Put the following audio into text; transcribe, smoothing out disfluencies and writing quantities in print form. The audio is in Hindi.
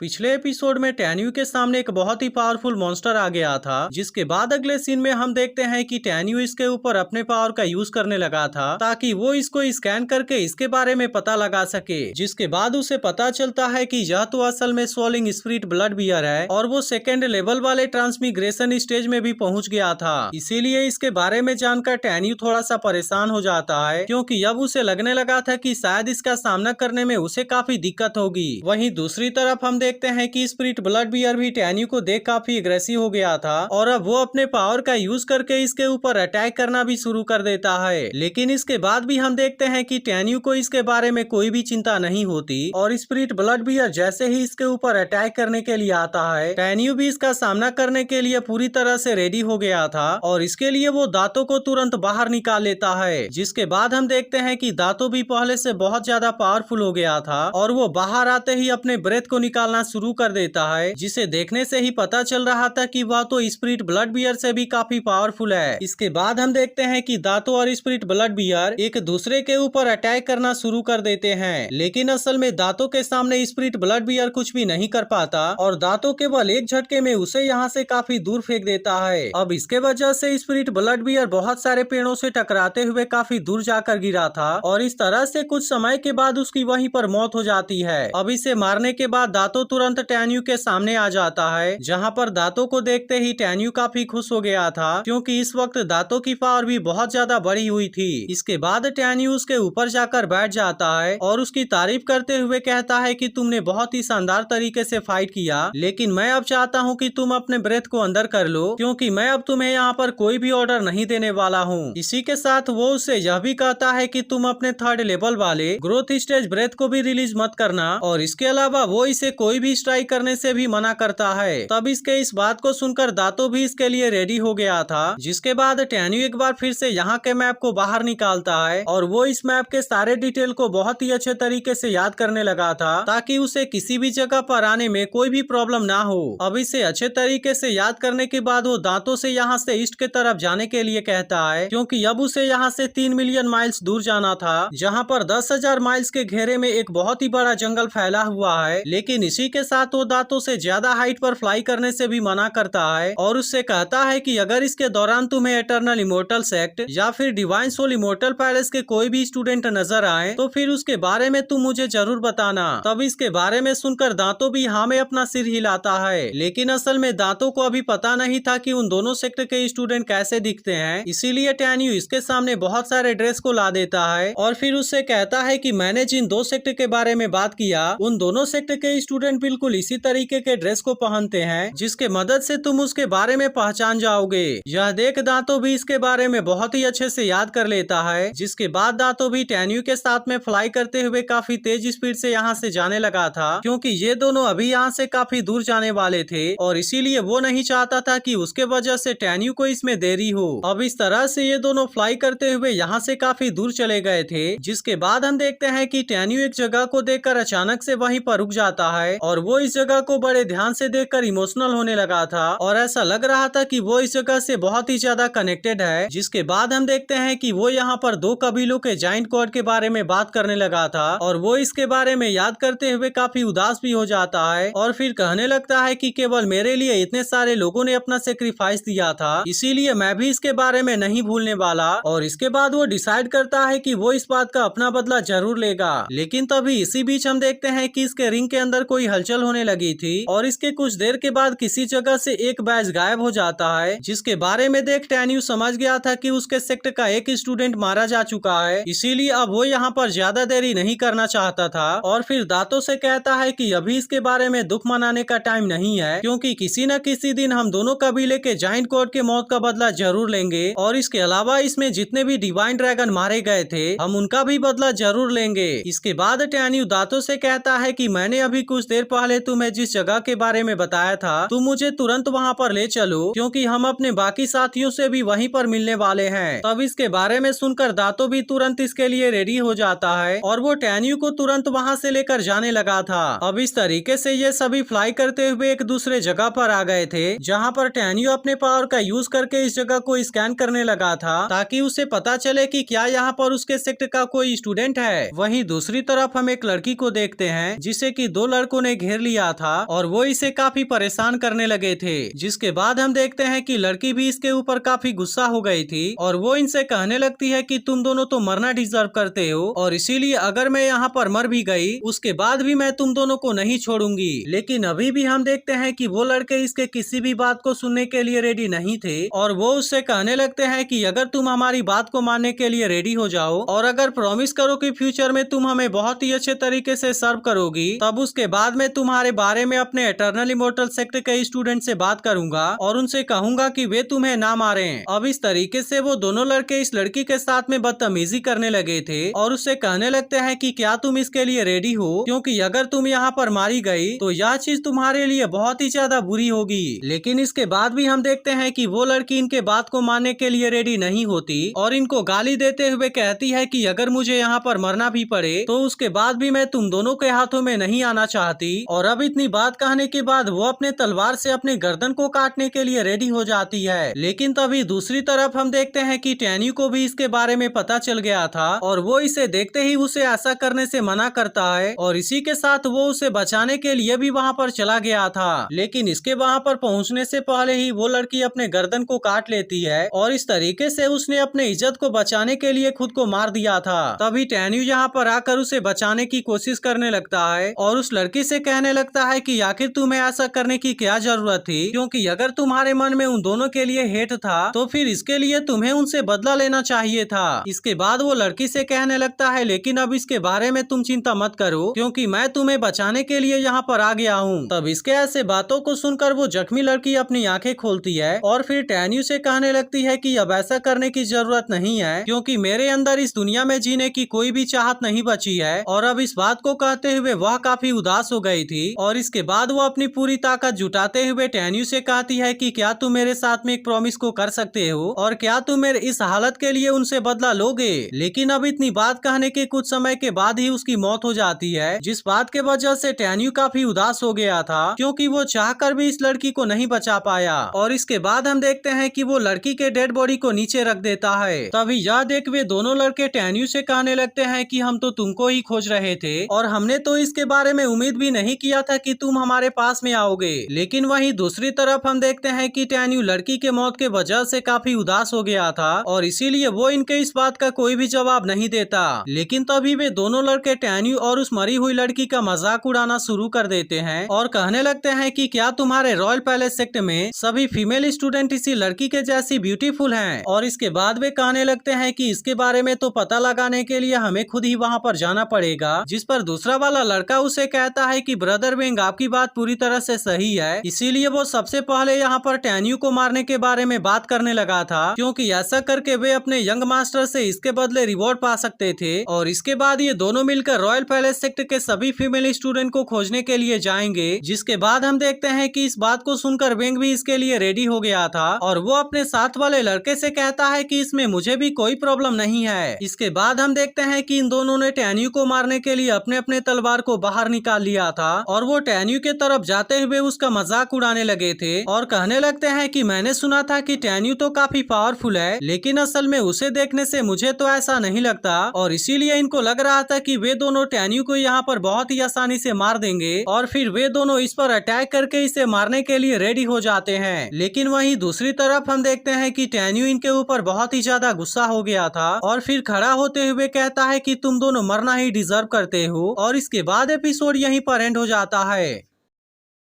पिछले एपिसोड में टैन्यू के सामने एक बहुत ही पावरफुल मॉन्स्टर आ गया था, जिसके बाद अगले सीन में हम देखते हैं कि टैन्यू इसके ऊपर अपने पावर का यूज करने लगा था ताकि वो इसको स्कैन करके इसके बारे में पता लगा सके। जिसके बाद उसे पता चलता है कि यह तो असल में स्वॉलिंग स्पिरिट ब्लड बियर है और वो सेकेंड लेवल वाले ट्रांसमिग्रेशन स्टेज में भी पहुंच गया था। इसीलिए इसके बारे में जानकर टैन्यू थोड़ा सा परेशान हो जाता है, क्योंकि अब उसे लगने लगा था कि शायद इसका सामना करने में उसे काफी दिक्कत होगी। वहीं दूसरी तरफ हम देखते हैं कि स्पिरिट ब्लड बियर भी टैन्यू को देख काफी एग्रेसिव हो गया था और अब वो अपने पावर का यूज करके इसके ऊपर अटैक करना भी शुरू कर देता है। लेकिन इसके बाद भी हम देखते हैं कि टैन्यू को इसके बारे में कोई भी चिंता नहीं होती और स्पिरिट ब्लड बियर जैसे ही इसके ऊपर अटैक करने के लिए आता है, टैन्यू भी इसका सामना करने के लिए पूरी तरह से रेडी हो गया था और इसके लिए वो दांतों को तुरंत बाहर निकाल लेता है। जिसके बाद हम देखते हैं कि दांतों भी पहले से बहुत ज्यादा पावरफुल हो गया था और वो बाहर आते ही अपने ब्रेथ को निकालना शुरू कर देता है, जिसे देखने से ही पता चल रहा था कि वह तो स्पिरिट ब्लड बियर से भी काफी पावरफुल है। इसके बाद हम देखते हैं कि दांतों और स्पिरिट ब्लड बियर एक दूसरे के ऊपर अटैक करना शुरू कर देते हैं, लेकिन असल में दांतों के सामने स्पिरिट ब्लड बियर कुछ भी नहीं कर पाता और दांतों केवल एक झटके में उसे यहाँ से काफी दूर फेंक देता है। अब इसके वजह से स्पिरिट ब्लड बियर बहुत सारे पेड़ों से टकराते हुए काफी दूर जाकर गिरा था और इस तरह से कुछ समय के बाद उसकी वहीं पर मौत हो जाती है। अब इसे मारने के बाद दांतों तुरंत टैन्यू के सामने आ जाता है, जहां पर दांतों को देखते ही टैन्यू काफी खुश हो गया था, क्योंकि इस वक्त दांतों की पावर भी बहुत ज्यादा बढ़ी हुई थी। इसके बाद टैन्यू उसके ऊपर जाकर बैठ जाता है और उसकी तारीफ करते हुए कहता है कि तुमने बहुत ही शानदार तरीके से फाइट किया, लेकिन मैं अब चाहता हूँ कि तुम अपने ब्रेथ को अंदर कर लो, क्योंकि मैं अब तुम्हें यहाँ पर कोई भी ऑर्डर नहीं देने वाला हूँ। इसी के साथ वो उससे यह भी कहता है कि तुम अपने थर्ड लेवल वाले ग्रोथ स्टेज ब्रेथ को भी रिलीज मत करना और इसके अलावा वो इसे कोई भी स्ट्राइक करने से भी मना करता है। तब इसके इस बात को सुनकर दांतों भी इसके लिए रेडी हो गया था। जिसके बाद टैन्यू एक बार फिर से यहाँ के मैप को बाहर निकालता है और वो इस मैप के सारे डिटेल को बहुत ही अच्छे तरीके से याद करने लगा था, ताकि उसे किसी भी जगह पर आने में कोई भी प्रॉब्लम ना हो। अब इसे अच्छे तरीके से याद करने के बाद वो दांतों से यहाँ से ईस्ट के तरफ जाने के लिए कहता है, क्योंकि अब उसे यहाँ से 3 मिलियन माइल्स दूर जाना था, जहाँ पर 10,000 माइल्स के घेरे में एक बहुत ही बड़ा जंगल फैला हुआ है। लेकिन इसी के साथ वो दांतों से ज्यादा हाइट पर फ्लाई करने से भी मना करता है और उससे कहता है कि अगर इसके दौरान तुम्हें एटर्नल इमोर्टल सेक्ट या फिर डिवाइन सोल इमोर्टल पैलेस के कोई भी स्टूडेंट नजर आए तो फिर उसके बारे में तुम मुझे जरूर बताना। तब इसके बारे में सुनकर दांतों भी हाँ में अपना सिर हिलाता है, लेकिन असल में दांतों को अभी पता नहीं था कि उन दोनों सेक्ट के स्टूडेंट कैसे दिखते हैं। इसीलिए टैन्यू इसके सामने बहुत सारे ड्रेस को ला देता है और फिर उससे कहता है कि मैंने जिन 2 सेक्ट के बारे में बात किया, उन दोनों सेक्ट के स्टूडेंट बिल्कुल इसी तरीके के ड्रेस को पहनते हैं, जिसके मदद से तुम उसके बारे में पहचान जाओगे। यह देख दांतों भी इसके बारे में बहुत ही अच्छे से याद कर लेता है। जिसके बाद दांतों भी टैन्यू के साथ में फ्लाई करते हुए काफी तेज स्पीड से यहाँ से जाने लगा था, क्योंकि ये दोनों अभी यहाँ से काफी दूर जाने वाले थे और इसीलिए वो नहीं चाहता था कि उसके वजह से टैन्यू को इसमें देरी हो। अब इस तरह से ये दोनों फ्लाई करते हुए यहाँ से काफी दूर चले गए थे। जिसके बाद हम देखते हैं कि टैन्यू एक जगह को देखकर अचानक से वहीं पर रुक जाता है और वो इस जगह को बड़े ध्यान से देखकर इमोशनल होने लगा था और ऐसा लग रहा था कि वो इस जगह से बहुत ही ज्यादा कनेक्टेड है। जिसके बाद हम देखते हैं कि वो यहाँ पर 2 कबीलों के जाइंट गॉड के बारे में बात करने लगा था और वो इसके बारे में याद करते हुए काफी उदास भी हो जाता है और फिर कहने लगता है कि केवल मेरे लिए इतने सारे लोगों ने अपना सेक्रीफाइस दिया था, इसीलिए मैं भी इसके बारे में नहीं भूलने वाला। और इसके बाद वो डिसाइड करता है कि वो इस बात का अपना बदला जरूर लेगा। लेकिन तभी इसी बीच हम देखते हैं कि इसके रिंग के अंदर कोई हलचल होने लगी थी और इसके कुछ देर के बाद किसी जगह से एक बैच गायब हो जाता है, जिसके बारे में देख टैन्यू समझ गया था कि उसके सेक्ट का एक स्टूडेंट मारा जा चुका है। इसीलिए अब वो यहाँ पर ज्यादा देरी नहीं करना चाहता था और फिर दांतों से कहता है कि अभी इसके बारे में दुख मनाने का टाइम नहीं है, क्योंकि किसी न किसी दिन हम दोनों कबीले के जाइंट गॉड के मौत का बदला जरूर लेंगे और इसके अलावा इसमें जितने भी डिवाइन ड्रैगन मारे गए थे हम उनका भी बदला जरूर लेंगे। इसके बाद टैन्यू दांतों से कहता है कि मैंने अभी कुछ देर पहले तुम्हें जिस जगह के बारे में बताया था तुम मुझे तुरंत वहाँ पर ले चलो, क्योंकि हम अपने बाकी साथियों से भी वहीं पर मिलने वाले हैं। तब इसके बारे में सुनकर दांतों भी तुरंत इसके लिए रेडी हो जाता है और वो टैन्यू को तुरंत वहाँ से लेकर जाने लगा था। अब इस तरीके से ये सभी फ्लाई करते हुए एक दूसरे जगह पर आ गए थे, जहाँ पर टैन्यू अपने पावर का यूज करके इस जगह को स्कैन करने लगा था ताकि उसे पता चले कि क्या यहाँ पर उसके सेक्ट का कोई स्टूडेंट है। वहीं दूसरी तरफ हम एक लड़की को देखते हैं जिसे कि 2 लड़कों ने घेर लिया था और वो इसे काफी परेशान करने लगे थे। जिसके बाद हम देखते हैं कि लड़की भी इसके ऊपर काफी गुस्सा हो गई थी और वो इनसे कहने लगती है कि तुम दोनों तो मरना डिजर्व करते हो और इसीलिए अगर मैं यहाँ पर मर भी गई उसके बाद भी मैं तुम दोनों को नहीं छोड़ूंगी। लेकिन अभी भी हम देखते हैं कि वो लड़के इसके किसी भी बात को सुनने के लिए रेडी नहीं थे और वो उससे कहने लगते हैं कि अगर तुम हमारी बात को मानने के लिए रेडी हो जाओ और अगर प्रॉमिस करो कि फ्यूचर में तुम हमें बहुत ही अच्छे तरीके से सर्व करोगी तब उसके बाद मैं तुम्हारे बारे में अपने इटर्नल इमॉर्टल सेक्ट के स्टूडेंट से बात करूंगा और उनसे कहूंगा कि वे तुम्हें ना मारें। अब इस तरीके से वो दोनों लड़के इस लड़की के साथ में बदतमीजी करने लगे थे और उससे कहने लगते हैं कि क्या तुम इसके लिए रेडी हो, क्योंकि अगर तुम यहाँ पर मारी गई तो यह चीज तुम्हारे लिए बहुत ही ज्यादा बुरी होगी। लेकिन इसके बाद भी हम देखते हैं कि वो लड़की इनके बात को मानने के लिए रेडी नहीं होती और इनको गाली देते हुए कहती है कि अगर मुझे यहाँ पर मरना भी पड़े तो उसके बाद भी मैं तुम दोनों के हाथों में नहीं आना चाहती। और अब इतनी बात कहने के बाद वो अपने तलवार से अपने गर्दन को काटने के लिए रेडी हो जाती है। लेकिन तभी दूसरी तरफ हम देखते हैं कि टैन्यू को भी इसके बारे में पता चल गया था और वो इसे देखते ही उसे ऐसा करने से मना करता है और इसी के साथ वो उसे बचाने के लिए भी वहाँ पर चला गया था। लेकिन इसके वहाँ पर पहुँचने से पहले ही वो लड़की अपने गर्दन को काट लेती है और इस तरीके से उसने अपने इज्जत को बचाने के लिए खुद को मार दिया था। तभी टैन्यू यहाँ पर आकर उसे बचाने की कोशिश करने लगता है और उस लड़की से कहने लगता है कि आखिर तुम्हें ऐसा करने की क्या जरूरत थी, क्योंकि अगर तुम्हारे मन में उन दोनों के लिए हेट था तो फिर इसके लिए तुम्हें उनसे बदला लेना चाहिए था। इसके बाद वो लड़की से कहने लगता है लेकिन अब इसके बारे में तुम चिंता मत करो क्योंकि मैं तुम्हें बचाने के लिए यहाँ पर आ गया हूँ। तब इसके ऐसे बातों को सुनकर वो जख्मी लड़की अपनी आंखें खोलती है और फिर टैन्यू से कहने लगती है कि अब ऐसा करने की जरूरत नहीं है क्योंकि मेरे अंदर इस दुनिया में जीने की कोई भी चाहत नहीं बची है। और अब इस बात को कहते हुए वह काफी उदास हो गई थी और इसके बाद वो अपनी पूरी ताकत जुटाते हुए टैन्यू से कहती है कि क्या तुम मेरे साथ में एक प्रॉमिस को कर सकते हो और क्या तुम मेरे इस हालत के लिए उनसे बदला लोगे। लेकिन अब इतनी बात कहने के कुछ समय के बाद ही उसकी मौत हो जाती है, जिस बात के वजह से टैन्यू काफी उदास हो गया था क्योंकि वो चाहकर भी इस लड़की को नहीं बचा पाया। और इसके बाद हम देखते हैं कि वो लड़की के डेड बॉडी को नीचे रख देता है। तभी यह देख वे दोनों लड़के टैन्यू से कहने लगते हैं कि हम तो तुमको ही खोज रहे थे और हमने तो इसके बारे में उम्मीद भी नहीं किया था कि तुम हमारे पास में आओगे। लेकिन वहीं दूसरी तरफ हम देखते हैं कि टैन्यू लड़की के मौत के वजह से काफी उदास हो गया था और इसीलिए वो इनके इस बात का कोई भी जवाब नहीं देता। लेकिन तभी वे दोनों लड़के टैन्यू और उस मरी हुई लड़की का मजाक उड़ाना शुरू कर देते हैं और कहने लगते हैं कि क्या तुम्हारे रॉयल पैलेस सेक्ट में सभी फीमेल स्टूडेंट इसी लड़की के जैसी ब्यूटीफुल हैं। और इसके बाद वे कहने लगते हैं कि इसके बारे में तो पता लगाने के लिए हमें खुद ही वहाँ पर जाना पड़ेगा। जिस पर दूसरा वाला लड़का उसे कहता है कि ब्रदर विंग आपकी बात पूरी तरह से सही है, इसीलिए वो सबसे पहले यहाँ पर टैन्यू को मारने के बारे में बात करने लगा था क्योंकि ऐसा करके वे अपने यंग मास्टर से इसके बदले रिवॉर्ड पा सकते थे। और इसके बाद ये दोनों मिलकर रॉयल पैलेस सेक्टर के सभी फीमेल स्टूडेंट को खोजने के लिए जाएंगे। जिसके बाद हम देखते हैं कि इस बात को सुनकर विंग भी इसके लिए रेडी हो गया था और वो अपने साथ वाले लड़के से कहता है कि इसमें मुझे भी कोई प्रॉब्लम नहीं है। इसके बाद हम देखते हैं कि इन दोनों ने टैन्यू को मारने के लिए अपने अपने तलवार को बाहर निकाल लिया था और वो टैन्यू के तरफ जाते हुए उसका मजाक उड़ाने लगे थे और कहने लगते हैं कि मैंने सुना था कि टैन्यू तो काफी पावरफुल है, लेकिन असल में उसे देखने से मुझे तो ऐसा नहीं लगता। और इसीलिए इनको लग रहा था कि वे दोनों टैन्यू को यहाँ पर बहुत ही आसानी से मार देंगे और फिर वे दोनों इस पर अटैक करके इसे मारने के लिए रेडी हो जाते हैं। लेकिन वहीं दूसरी तरफ हम देखते हैं कि टैन्यू इनके ऊपर बहुत ही ज्यादा गुस्सा हो गया था और फिर खड़ा होते हुए कहता है कि तुम दोनों मरना ही डिजर्व करते हो। और इसके बाद एपिसोड यहीं पर एंड हो जाता है।